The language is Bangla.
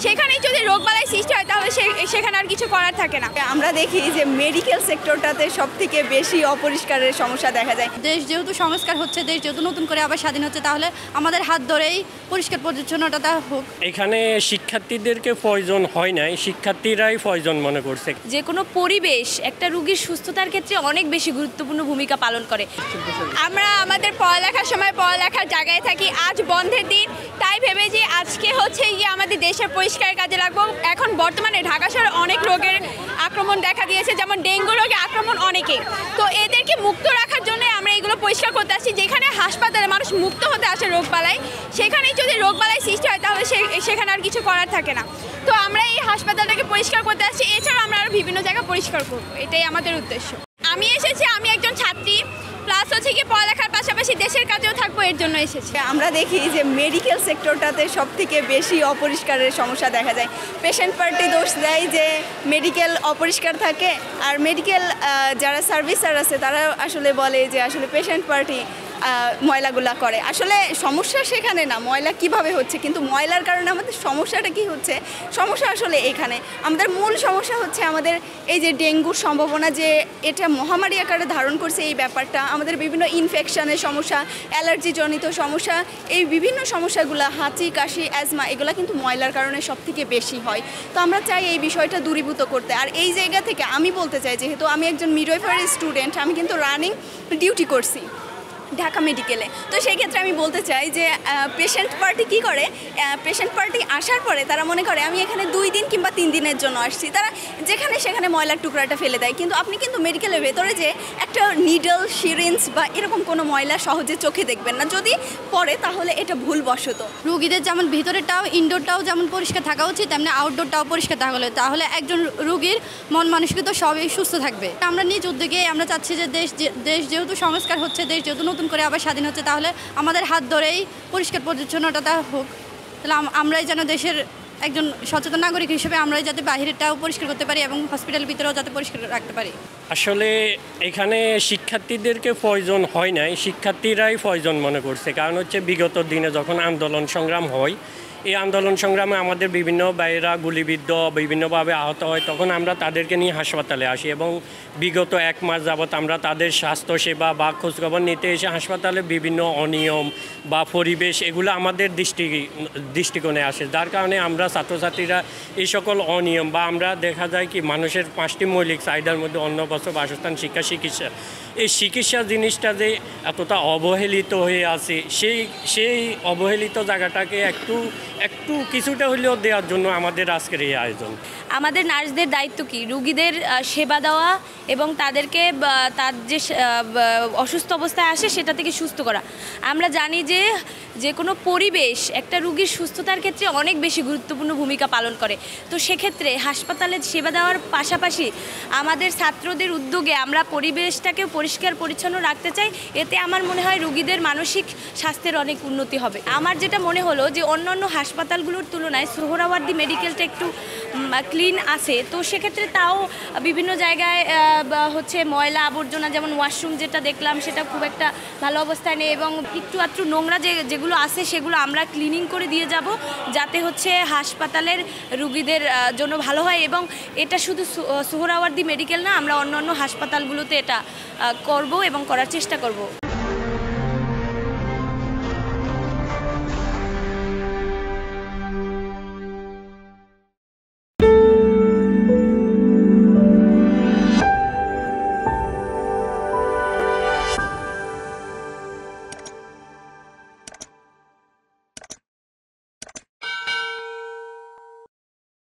সেখানেই যদি রোগবালাই সৃষ্টি হয় তাহলে সেখানে আর কিছু করার থাকে না। আমরা দেখি যে মেডিকেল সেক্টরটাতে সবথেকে বেশি অপরিষ্কারের সমস্যা দেখা যায়। দেশ যেহেতু সংস্কার হচ্ছে, দেশ যেহেতু নতুন করে আবার স্বাধীন হচ্ছে, তাহলে আমাদের হাত ধরেই পরিষ্কার পরিচ্ছন্নতা হোক। এখানে শিক্ষার্থীদেরকে প্রয়োজন হয় নাই, শিক্ষার্থীরাই প্রয়োজন মনে করছে। যে কোনো পরিবেশ একটা রোগীর সুস্থতার ক্ষেত্রে অনেক বেশি গুরুত্বপূর্ণ ভূমিকা পালন করে। আমরা আমাদের পড়ালেখার সময় পড়ালেখার জায়গায় থাকি, আজ বন্ধের দিন, তাই ভেবে যে আজকে হচ্ছে গিয়ে আমাদের দেশের পরিষ্কারের কাজে লাগবো। এখন বর্তমানে ঢাকা শহরে অনেক রোগের আক্রমণ দেখা দিয়েছে, যেমন ডেঙ্গু রোগে আক্রমণ অনেকেই। তো এদেরকে মুক্ত রাখার জন্য আমরা এগুলো পরিষ্কার করতে আসছি। যেখানে হাসপাতালে মানুষ মুক্ত হতে আসে রোগবালাই, সেখানেই যদি রোগবালাই সৃষ্টি হয় তাহলে সেখানে আর কিছু করার থাকে না। তো আমরা এই হাসপাতালটাকে পরিষ্কার করতে আসছি, এছাড়াও আমরা আরও বিভিন্ন জায়গা পরিষ্কার করবো, এটাই আমাদের উদ্দেশ্য। আমি এসেছি, আমি একজন ছাত্রী, প্লাস হচ্ছে কি পড়ালেখার পাশাপাশি দেশের কাজেও থাকবো, এর জন্য এসেছি। আমরা দেখি যে মেডিকেল সেক্টরটাতে সবথেকে বেশি অপরিষ্কারের সমস্যা দেখা যায়। পেশেন্ট পার্টি দোষ দেয় যে মেডিকেল অপরিষ্কার থাকে, আর মেডিকেল যারা সার্ভিসার আছে তারা আসলে বলে যে আসলে পেশেন্ট পার্টি ময়লাগুলা করে। আসলে সমস্যা সেখানে না ময়লা কিভাবে হচ্ছে, কিন্তু ময়লার কারণে আমাদের সমস্যাটা কি হচ্ছে, সমস্যা আসলে এখানে। আমাদের মূল সমস্যা হচ্ছে আমাদের এই যে ডেঙ্গুর সম্ভাবনা, যে এটা মহামারী আকারে ধারণ করছে এই ব্যাপারটা, আমাদের বিভিন্ন ইনফেকশনের সমস্যা, অ্যালার্জিজনিত সমস্যা, এই বিভিন্ন সমস্যাগুলো, হাঁচি কাশি অ্যাজমা, এগুলো কিন্তু ময়লার কারণে সবথেকে বেশি হয়। তো আমরা চাই এই বিষয়টা দূরীভূত করতে। আর এই জায়গা থেকে আমি বলতে চাই, যেহেতু আমি একজন মিডওয়াইফারি স্টুডেন্ট, আমি কিন্তু রানিং ডিউটি করছি ঢাকা মেডিকেলে। তো সেই ক্ষেত্রে আমি বলতে চাই যে পেশেন্ট পার্টি কী করে, পেশেন্ট পার্টি আসার পরে তারা মনে করে আমি এখানে 2 দিন কিংবা 3 দিনের জন্য আসছি, তারা যেখানে সেখানে ময়লার টুকরাটা ফেলে দেয়। কিন্তু আপনি কিন্তু মেডিকেলের ভেতরে যে একটা নিডল, সিরিঞ্জ বা এরকম কোনো ময়লা সহজে চোখে দেখবেন না, যদি পড়ে তাহলে এটা ভুলবশত। রুগীদের যেমন ভিতরেরটাও, ইনডোরটাও যেমন পরিষ্কার থাকা উচিত, তেমনি আউটডোরটাও পরিষ্কার থাকা হলে তাহলে একজন রুগীর মন মানসিকতা সবই সুস্থ থাকবে। আমরা নিজ উদ্যোগে আমরা চাচ্ছি যে দেশ যেহেতু সংস্কার হচ্ছে, দেশ যেহেতু নতুন করে আবার স্বাধীন হচ্ছে, তাহলে আমাদের হাত ধরেই পরিষ্কার পরিচ্ছন্নতা হোক। তাহলে আমরাই যেন দেশের একজন সচেতন নাগরিক হিসেবে আমরাই যাতে বাহিরেরটাও পরিষ্কার করতে পারি এবং হসপিটালের ভিতরেও যাতে পরিষ্কার রাখতে পারি। আসলে এখানে শিক্ষার্থীদেরকে প্রয়োজন হয় নাই, শিক্ষার্থীরাই প্রয়োজন মনে করছে। কারণ হচ্ছে বিগত দিনে যখন আন্দোলন সংগ্রাম হয়, এই আন্দোলন সংগ্রামে আমাদের বিভিন্ন ভাইয়েরা গুলিবিদ্ধ, বিভিন্নভাবে আহত হয়, তখন আমরা তাদেরকে নিয়ে হাসপাতালে আসি এবং বিগত 1 মাস যাবৎ আমরা তাদের স্বাস্থ্যসেবা বা খোঁজখবর নিতে এসে হাসপাতালে বিভিন্ন অনিয়ম বা পরিবেশ এগুলো আমাদের দৃষ্টিকোণে আসে, যার কারণে আমরা ছাত্রছাত্রীরা এই সকল অনিয়ম বা আমরা দেখা যায় কি মানুষের 5টি মৌলিক চাহিদার মধ্যে অন্ন, বস্ত্র, বাসস্থান, শিক্ষা, চিকিৎসা, এই চিকিৎসা জিনিসটা যে এতটা অবহেলিত হয়ে আছে, সেই অবহেলিত জায়গাটাকে একটু কিছুটা হলেও দেওয়ার জন্য আমাদের আজকের এই আয়োজন। আমাদের নার্সদের দায়িত্ব কি, রুগীদের সেবা দেওয়া এবং তাদেরকে তার যে অসুস্থ অবস্থায় আসে সেটা থেকে সুস্থ করা। আমরা জানি যে কোনো পরিবেশ একটা রুগীর সুস্থতার ক্ষেত্রে অনেক বেশি গুরুত্বপূর্ণ ভূমিকা পালন করে। তো সেক্ষেত্রে হাসপাতালে সেবা দেওয়ার পাশাপাশি আমাদের ছাত্রদের উদ্যোগে আমরা পরিবেশটাকে পরিষ্কার পরিচ্ছন্ন রাখতে চাই। এতে আমার মনে হয় রুগীদের মানসিক স্বাস্থ্যের অনেক উন্নতি হবে। আমার যেটা মনে হলো যে অন্যান্য হাসপাতালগুলোর তুলনায় সোহরাওয়ার্দী মেডিকেলটা একটু ক্লিন আছে। তো সেক্ষেত্রে তাও বিভিন্ন জায়গায় হচ্ছে ময়লা আবর্জনা, যেমন ওয়াশরুম যেটা দেখলাম সেটা খুব একটা ভালো অবস্থায় নেই, এবং একটু আধটু নোংরা যেগুলো আছে সেগুলো আমরা ক্লিনিং করে দিয়ে যাব, যাতে হচ্ছে হাসপাতালের রুগীদের জন্য ভালো হয়। এবং এটা শুধু সোহরাওয়ার্দী মেডিকেল না, আমরা অন্যান্য হাসপাতালগুলোতে এটা করব এবং করার চেষ্টা করব।